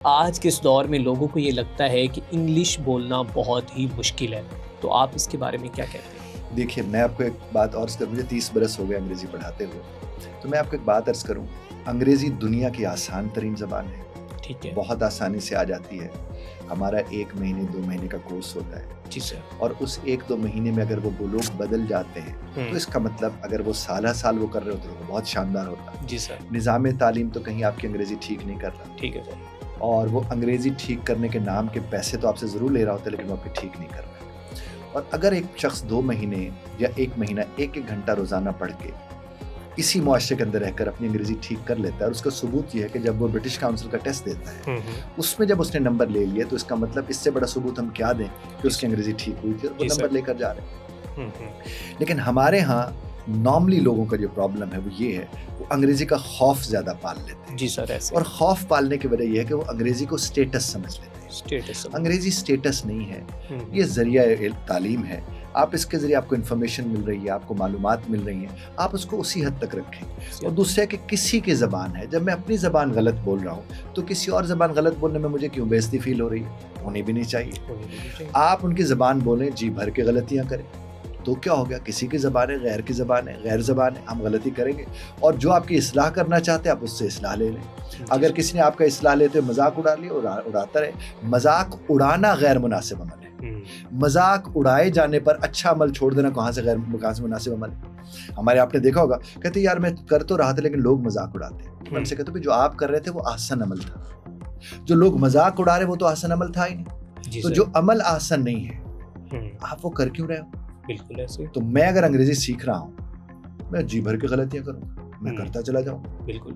आज के इस दौर में लोगों को ये लगता है कि इंग्लिश बोलना बहुत ही मुश्किल है, तो आप इसके बारे में क्या कहते हैं? देखिए, मैं आपको एक बात अर्ज़ करूँ, मुझे 30 बरस हो गए अंग्रेज़ी पढ़ाते हुए। तो मैं आपको एक बात अर्ज़ करूँ, अंग्रेज़ी दुनिया की आसान तरीन ज़बान है। ठीक है। बहुत आसानी से आ जाती है। हमारा 1 महीने 2 महीने का कोर्स होता है जी सर। और उस 1-2 महीने में अगर वो लोग बदल जाते हैं, तो इसका मतलब अगर वो साल-साल वो कर रहे होते तो बहुत शानदार होता। जी सर। निज़ाम तालीम तो कहीं आपकी अंग्रेज़ी ठीक नहीं कर रहा ठीक है सर। और वो अंग्रेज़ी ठीक करने के नाम के पैसे तो आपसे ज़रूर ले रहा होता है, लेकिन वो आपकी ठीक नहीं कर रहा है। और अगर एक शख्स 2 महीने या 1 महीना 1-1 घंटा रोज़ाना पढ़ के इसी मुआशरे के अंदर रहकर अपनी अंग्रेज़ी ठीक कर लेता है, और उसका सबूत ये है कि जब वो ब्रिटिश काउंसिल का टेस्ट देता है, उसमें जब उसने नंबर ले लिए, तो इसका मतलब इससे बड़ा सबूत हम क्या दें कि उसकी अंग्रेज़ी ठीक हुई थी और वो नंबर लेकर जा रहे हैं। लेकिन हमारे यहाँ नॉर्मली लोगों का जो प्रॉब्लम है वो ये है, वो अंग्रेज़ी का खौफ ज़्यादा पाल लेते हैं। जी सर, ऐसे। और खौफ पालने की वजह ये है कि वो अंग्रेज़ी को स्टेटस समझ लेते हैं। स्टेटस। अंग्रेज़ी स्टेटस नहीं है, ये ज़रिया तालीम है। आप इसके ज़रिए आपको इन्फॉर्मेशन मिल रही है, आपको मालूमात मिल रही हैं, आप उसको उसी हद तक रखें। और दूसरा कि किसी की ज़बान है, जब मैं अपनी ज़बान गलत बोल रहा हूँ, तो किसी और ज़बान गलत बोलने में मुझे क्यों बेइज्जती फ़ील हो रही है? होनी भी नहीं चाहिए। आप उनकी ज़बान बोलें, जी भर के गलतियाँ करें, तो क्या हो गया? किसी की ज़बान है, गैर की ज़बान है, गैर ज़बान है, हम गलती करेंगे और जो आपकी इस्लाह करना चाहते हैं, आप उससे इस्लाह ले लें। अगर किसी ने आपका इस्लाह लेते हुए मज़ाक उड़ा लिया, उड़ाता रहे। मज़ाक उड़ाना गैर मुनासिब अमल है। मज़ाक उड़ाए जाने पर अच्छा अमल छोड़ देना कहाँ से मुनासिब अमल है? हमारे आपने देखा होगा, कहते यार मैं कर तो रहा था लेकिन लोग मज़ाक उड़ाते हैं। हमसे कहते भाई जो आप कर रहे थे वो आसन अमल था, जो लोग मज़ाक उड़ा रहे वो तो आसन अमल था ही नहीं। तो जो अमल आसन नहीं है, आप वो कर क्यों रहे हो? बिल्कुल ऐसे। तो मैं अगर अंग्रेज़ी सीख रहा हूँ, मैं जी भर के गलतियाँ करूँगा, मैं करता चला जाऊँगा। बिल्कुल।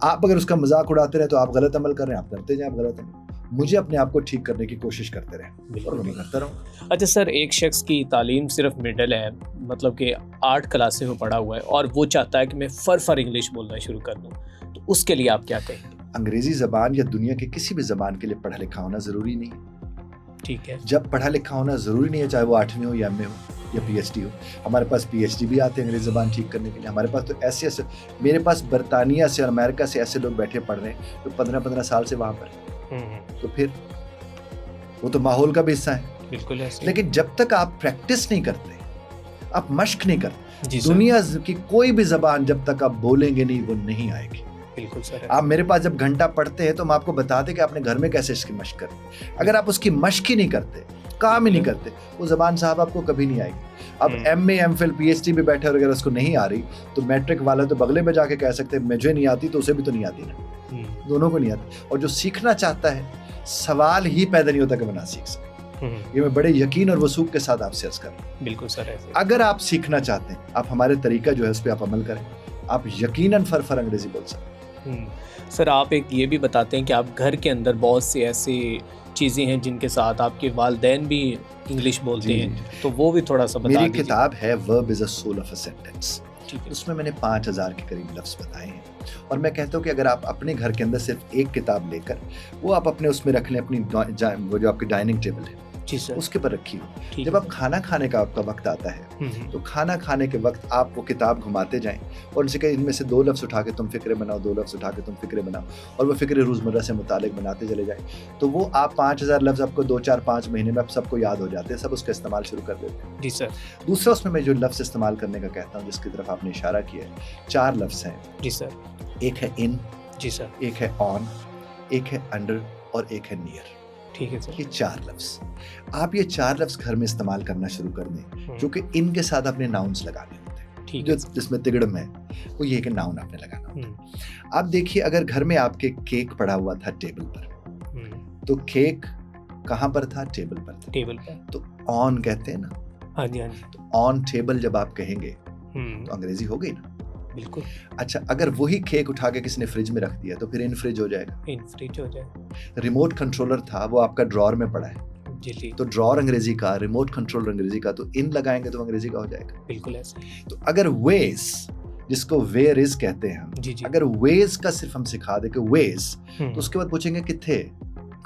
आप अगर उसका मज़ाक उड़ाते रहे तो आप गलत अमल कर रहे हैं, आप करते जाएं आप गलत अमल। मुझे अपने आप को ठीक करने की कोशिश करते रहें और मैं करता रहूँ। अच्छा सर, एक शख्स की तालीम सिर्फ मिडल है, मतलब कि 8 क्लासें में पढ़ा हुआ है और वो चाहता है कि मैं फर इंग्लिश बोलना शुरू कर दूँ, तो उसके लिए आप क्या कहेंगे? अंग्रेज़ी ज़बान या दुनिया की किसी भी ज़बान के लिए पढ़ा लिखा होना ज़रूरी नहीं है। ठीक है। जब पढ़ा लिखा होना ज़रूरी नहीं है, चाहे वो 8वीं हो या MA हो या PhD हो। हमारे पास PhD भी आते हैं अंग्रेज़ी ज़बान ठीक करने के लिए। हमारे पास तो ऐसे मेरे पास बरतानिया से और अमेरिका से ऐसे लोग बैठे पढ़ रहे हैं जो 15-15 साल से वहाँ पर। तो फिर वो तो माहौल का भी हिस्सा है। बिल्कुल ऐसे। लेकिन जब तक आप प्रैक्टिस नहीं करते, आप मश्क नहीं करते, जी दुनिया की कोई भी ज़बान जब तक आप बोलेंगे नहीं, वो नहीं आएगी। बिल्कुल सर। आप मेरे पास जब घंटा पढ़ते हैं तो हम आपको बताते कि आपने घर में कैसे इसकी मश्क करें। अगर आप उसकी मश्क ही नहीं करते, काम ही नहीं करते, वो ज़बान साहब आपको कभी नहीं आएगी। अब MA MPhil PhD भी बैठे और अगर उसको नहीं आ रही, तो मैट्रिक वाला तो बगले में जाके कह सकते हैं मुझे नहीं आती, तो उसे भी तो नहीं आती ना। दोनों को नहीं आती। और जो सीखना चाहता है, सवाल ही पैदा नहीं होता कि मैं ना सीख सकूं। ये मैं बड़े यकीन और वसूख के साथ आपसे अर्ज़ कर रहा हूं। बिल्कुल सर ऐसे। अगर आप सीखना चाहते हैं, आप हमारे तरीका जो है उस पर आप अमल करें, आप यकीनन फर अंग्रेज़ी बोल सकते हैं। सर, आप एक ये भी बताते हैं कि आप घर के अंदर बहुत से ऐसे चीज़ें हैं जिनके साथ आपके वालिदैन भी इंग्लिश बोलते हैं, तो वो भी थोड़ा सा बता दीजिए। मेरी किताब है verb is a soul of a sentence. ठीक है। उसमें मैंने 5000 के करीब लफ्ज़ बताए हैं और मैं कहता हूँ कि अगर आप अपने घर के अंदर सिर्फ एक किताब लेकर वो आप अपने उसमें रख लें, अपनी वो जो आपकी डाइनिंग टेबल है जी सर, उसके पर रखिए। ठीक जब है आप खाना खाने का आपका वक्त आता है, तो खाना खाने के वक्त आप वो किताब घुमाते जाएं और उनसे कहें इनमें से 2 लफ्ज़ उठा के तुम फ़िक्रे बनाओ, 2 लफ्ज़ उठा के तुम फ़िक्रे बनाओ और वो फ़िक्रे रोज़मर्रा से मुतालिक बनाते चले जाएं। तो वो आप 5000 लफ्ज़ आपको 2-4-5 महीने में आप सबको याद हो जाते हैं, सब उसका इस्तेमाल शुरू कर देते हैं। जी सर। दूसरा उसमें मैं जो लफ्ज़ इस्तेमाल करने का कहता हूँ, जिसकी तरफ आपने इशारा किया है, 4 लफ्ज़ हैं। जी सर। एक है इन, जी सर। एक है ऑन, एक है अंडर और एक है नियर। ठीक है सर। ये 4 लफ्ज़ आप ये 4 लफ्ज़ घर में इस्तेमाल करना शुरू कर दें, जो कि इनके साथ अपने नाउन्स लगाने होते हैं। ठीक जो है। जिसमें तिगड़म है वो ये कि नाउन आपने लगाना होता है। आप देखिए, अगर घर में आपके केक पड़ा हुआ था टेबल पर, तो केक कहाँ पर था? टेबल पर था। टेबल पर। तो ऑन कहते हैं ना। हाँ जी, हाँ जी। तो ऑन टेबल जब आप कहेंगे तो अंग्रेजी हो गई ना। बिल्कुल। अच्छा, अगर वही केक उठा के किसी ने फ्रिज में रख दिया तो फिर इन फ्रिज हो जाएगा। इन फ्रिज हो जाए। रिमोट कंट्रोलर था, वो आपका ड्रॉर में पड़ा है, जी जी। तो ड्रॉर अंग्रेजी का, रिमोट कंट्रोलर अंग्रेजी का, तो इन लगाएंगे तो अंग्रेजी का हो जाएगा। बिल्कुल ऐसे। तो अगर वेज, जिसको वेयर इज कहते हैं हम, जी जी। अगर वेज का सिर्फ हम सिखा दे कि वेज, तो उसके बाद पूछेंगे किथे,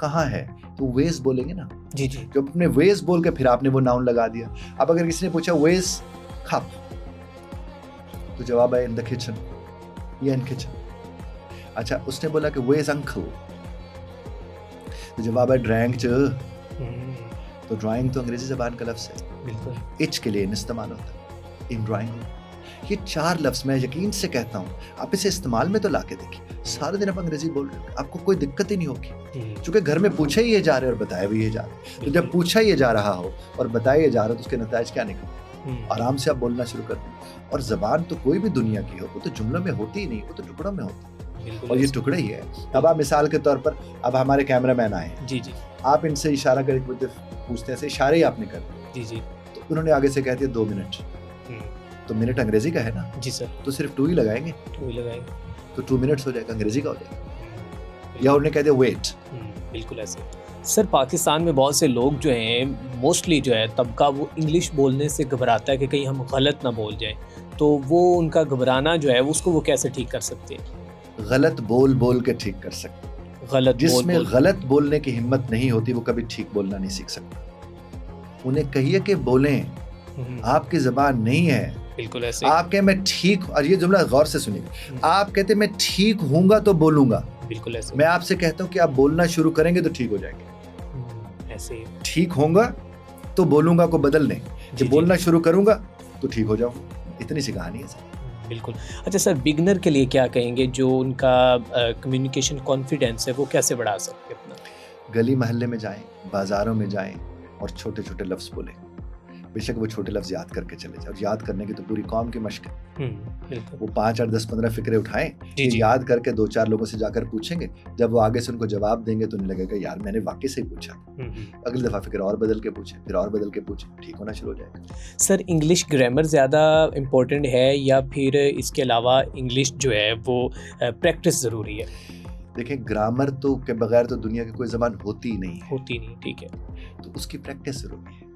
कहाँ है, तो वेज बोलेंगे ना। जी जी। जब अपने वेज बोल के फिर आपने वो नाउन लगा दिया। अब अगर किसी ने पूछा वेज कप, तो जवाब है इन द किचन या इन किचन। अच्छा, उसने बोला कि वेज अंकल, तो जवाब है ड्राइंग च, तो ड्राइंग तो अंग्रेजी ज़बान का लफ्ज़ है, बिल्कुल। इच के लिए इन इस्तेमाल होता है, इन ड्राइंग। ये 4 लफ्ज़ मैं यकीन से कहता हूँ, आप इसे इस्तेमाल में तो ला के देखिए, सारे दिन आप अंग्रेजी बोल रहे हो, आपको कोई दिक्कत ही नहीं होगी, क्योंकि घर में पूछा ही ये जा रहे हैं और बताया भी ये जा रहा है। तो जब पूछा ये जा रहा हो और बताया ये जा रहा हो तो उसके नतीजे क्या निकले? आराम से आप बोलना शुरू कर दें। और ज़बान तो कोई भी दुनिया की हो, वो तो जुमलों में होती ही नहीं, वो तो टुकड़ों में होती है, और ये टुकड़े ही है। अब आप मिसाल के तौर पर, अब हमारे कैमरामैन आए, जी जी, आप इनसे इशारा करके पूछते हैं, इशारे ही आपने कर दिए, जी जी, तो उन्होंने आगे से कह दिया 2 मिनट, तो मिनट अंग्रेजी का है ना, जी सर, तो सिर्फ 2 ही लगाएंगे, 2 ही लगाएंगे, तो 2 मिनट्स हो जाएगा, अंग्रेजी का हो जाएगा। या उन्होंने कह दिया वेट, बिल्कुल ऐसे। सर पाकिस्तान में बहुत से लोग जो हैं, मोस्टली जो है तबका, वो इंग्लिश बोलने से घबराता है कि कहीं हम गलत ना बोल जाएं, तो वो उनका घबराना जो है उसको वो कैसे ठीक कर सकते हैं? गलत बोल बोल के ठीक कर सकते हैं। गलत जिसमें गलत बोलने की हिम्मत नहीं होती वो कभी ठीक बोलना नहीं सीख सकता। उन्हें कहिए कि बोलें, आपकी ज़बान नहीं है, बिल्कुल ऐसे। आप कहें मैं ठीक, और ये जुमला गौर से सुनिए, आप कहते मैं ठीक हूँगा तो बोलूँगा, बिल्कुल ऐसे। मैं आपसे कहता हूँ कि आप बोलना शुरू करेंगे तो ठीक हो जाएंगे, ऐसे। ठीक होगा तो बोलूँगा को बदल लें, जब बोलना शुरू करूँगा तो ठीक हो जाऊँगा, इतनी सी कहानी है सर। बिल्कुल। अच्छा सर, बिगनर के लिए क्या कहेंगे, जो उनका कम्युनिकेशन कॉन्फिडेंस है वो कैसे बढ़ा सकते हैं अपना? गली मोहल्ले में जाएं, बाज़ारों में जाएं और छोटे छोटे लफ्ज़ बोलें। बेशक वो छोटे लफ्ज़ याद करके चले जाए, और याद करने की तो पूरी कौम की मशक है। वो 5, 8, 10, 15 फिक्रे उठाएं, याद करके 2-4 लोगों से जाकर पूछेंगे, जब वो आगे से उनको जवाब देंगे तो उन्हें लगेगा यार मैंने वाकई से ही पूछा। अगली दफ़ा फिक्र और बदल के पूछे, फिर और बदल के पूछे, ठीक होना शुरू हो जाएगा। सर इंग्लिश ग्रामर ज़्यादा इम्पोर्टेंट है या फिर इसके अलावा इंग्लिश जो है वो प्रैक्टिस ज़रूरी है? देखिए, ग्रामर तो के बगैर तो दुनिया की कोई ज़बान होती ही नहीं है, होती नहीं, ठीक है, तो उसकी प्रैक्टिस ज़रूरी है।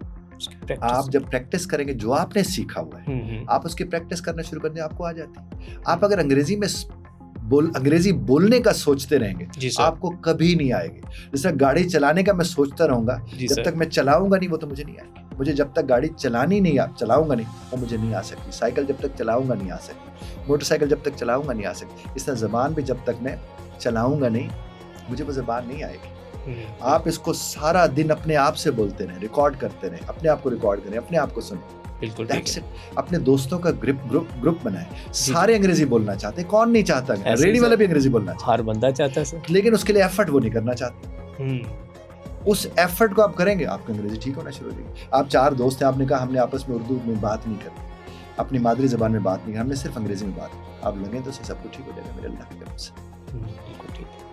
आप जब प्रैक्टिस करेंगे, जो आपने सीखा हुआ है आप उसकी प्रैक्टिस करना शुरू कर दें, आपको आ जाती है। आप अगर अंग्रेजी में अंग्रेजी बोलने का सोचते रहेंगे आपको कभी नहीं आएगी। जैसे गाड़ी चलाने का मैं सोचता रहूंगा, जब तक मैं चलाऊंगा नहीं वो तो मुझे नहीं आएगी। मुझे जब तक गाड़ी चलानी नहीं चलाऊंगा नहीं वो मुझे नहीं आ सकती। साइकिल जब तक चलाऊंगा नहीं आ सकती, मोटरसाइकिल जब तक चलाऊंगा नहीं आ सकती। इस तरह ज़बान भी जब तक मैं चलाऊंगा नहीं मुझे वो ज़बान नहीं आएगी। आप इसको सारा दिन अपने आप से बोलते रहें, रिकॉर्ड करते रहें, अपने आप को रिकॉर्ड करें, अपने आप को सुनें। बिल्कुल, अपने दोस्तों का ग्रुप बनाएं। सारे अंग्रेजी बोलना चाहते हैं, कौन नहीं चाहता? रेडी वाला भी अंग्रेजी बोलना चाहता है, हर बंदा चाहता है सर, लेकिन उसके लिए एफर्ट वो नहीं करना चाहते। उस एफर्ट को आप करेंगे, आपकी अंग्रेजी ठीक होना शुरू हो जाएगी। आप 4 दोस्त हैं, आपने कहा हमने आपस में उर्दू में बात नहीं करनी, अपनी मादरी ज़बान में बात नहीं करनी, हमने सिर्फ अंग्रेजी में बात, आप लगे तो सब कुछ ठीक हो जाएगा मेरे अल्लाह की तरफ से। बिल्कुल ठीक है।